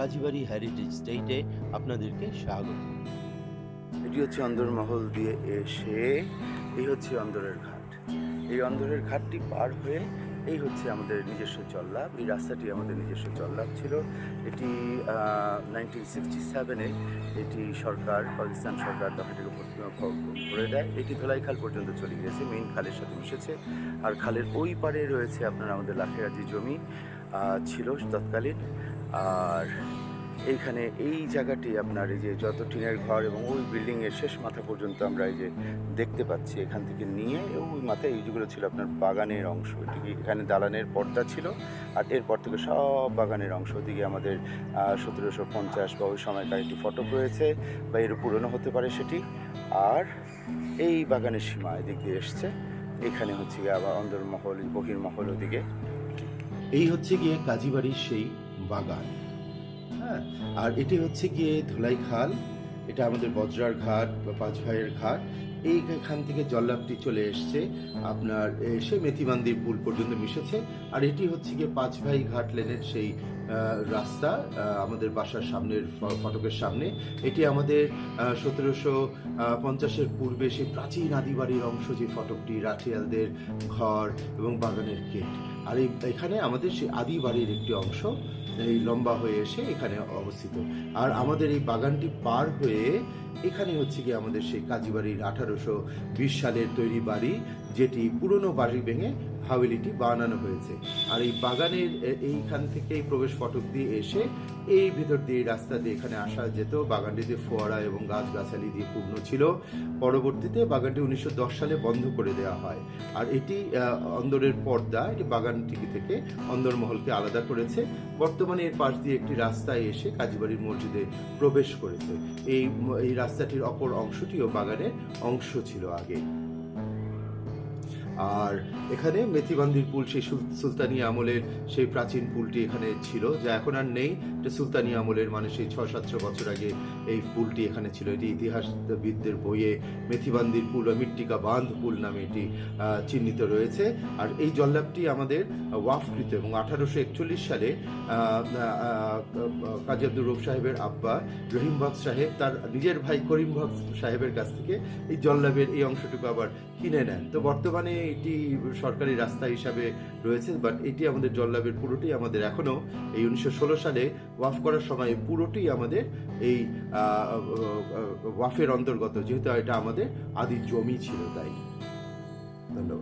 Kazibari heritage স্টেটে আপনাদেরকে স্বাগত। এটি হচ্ছে অন্দরমহল দিয়ে এসে এই হচ্ছে অন্দরের ঘাট। এই অন্দরের ঘাটটি পার হয়ে এই হচ্ছে আমাদের নিজস্ব জল্লাদ। এই রাস্তাটি আমাদের নিজস্ব জল্লাদ ছিল। এটি 1967-এ এটি পাকিস্তান সরকার তখন এটিকে করে দেয়। এটি ধোলাইখাল পর্যন্ত চলে গিয়েছে, মেইন খালের সাথে মিশেছে। আর খালের ওই পারে রয়েছে আপনার আমাদের লাখেরাজি জমি ছিল তৎকালীন। আর এইখানে এই জায়গাটি আপনার এই যে যত টিনের ঘর এবং ওই বিল্ডিংয়ের শেষ মাথা পর্যন্ত আমরা এই যে দেখতে পাচ্ছি, এখান থেকে নিয়ে ওই মাথায় এইগুলো ছিল আপনার বাগানের অংশ। এটিকে এখানে দালানের পর্দা ছিল, আর এরপর থেকে সব বাগানের অংশ। ওদিকে আমাদের 1750 বা ওই সময়কার একটি ফটক রয়েছে, বা এর পুরনো হতে পারে সেটি। আর এই বাগানের সীমা এদিক দিয়ে এসছে। এখানে হচ্ছে গিয়ে আবার অন্দরমহল, বহির্মহল ওদিকে। এই হচ্ছে গিয়ে কাজীবাড়ির সেই বাগান। হ্যাঁ, আর এটি হচ্ছে গিয়ে ধোলাইখাল। এটা আমাদের বজরার ঘাট বা পাঁচ ভাইয়ের ঘাট। এইখান থেকে জল্লাদটি চলে এসছে আপনার এসে মেথিবান্দির পুল পর্যন্ত মিশেছে। আর এটি হচ্ছে গিয়ে পাঁচ ভাই ঘাট লেনের সেই রাস্তা আমাদের বাসার সামনের ফটকের সামনে। এটি আমাদের 1750-এর পূর্বে সেই প্রাচীন আদিবাড়ির অংশ, যে ফটকটি, রাঠিয়ালদের ঘর এবং বাগানের গেট। আর এখানে আমাদের সেই আদিবাড়ির একটি অংশ এই লম্বা হয়ে এসে এখানে অবস্থিত। আর আমাদের এই বাগানটি পার হয়ে এখানে হচ্ছে গিয়ে আমাদের সেই কাজীবাড়ির 1820 সালের তৈরি বাড়ি, যেটি পুরনো বাড়ি ভেঙে হাভেলিটি বানানো হয়েছে। আর এই বাগানের এইখান থেকে প্রবেশ ফটক দিয়ে এসে এই ভেতর দিয়ে রাস্তা দিয়ে এখানে আসা যেত। বাগানটিতে ফোয়ারা এবং গাছগাছালি দিয়ে পূর্ণ ছিল। পরবর্তীতে বাগানটি 1910 সালে বন্ধ করে দেওয়া হয়। আর এটি অন্দরের পর্দা, এটি বাগানটি থেকে অন্দরমহলকে আলাদা করেছে। বর্তমানে এর পাশ দিয়ে একটি রাস্তায় এসে কাজীবাড়ির মসজিদে প্রবেশ করেছে। এই রাস্তাটির অপর অংশটিও বাগানের অংশ ছিল আগে। আর এখানে মেথিবান্দির পুল, সেই সুলতানি আমলের সেই প্রাচীন পুলটি এখানে ছিল, যা এখন আর নেই। এটা সুলতানি আমলের, মানে সেই 600-700 বছর আগে এই পুলটি এখানে ছিল। এটি ইতিহাসবিদদের বইয়ে মেথিবান্দির পুল বা মিট্টিকা বাঁধ পুল নামে এটি চিহ্নিত রয়েছে। আর এই জল্লাদটি আমাদের ওয়াফকৃত, এবং 1841 সালে কাজী আব্দুর রউফ সাহেবের আব্বা রহিম বক্স সাহেব তার নিজের ভাই করিম বক্স সাহেবের কাছ থেকে এই জল্লাদের এই অংশটুকু আবার কিনে নেন। তো বর্তমানে এটি সরকারি রাস্তা হিসাবে রয়েছে, বাট এটি আমাদের জল্লাবের পুরোটি আমাদের এখনো এই 1916 সালে ওয়াফ করার সময় পুরোটি আমাদের এই ওয়াফের অন্তর্গত, যেহেতু এটা আমাদের আদি জমি ছিল। তাই ধন্যবাদ।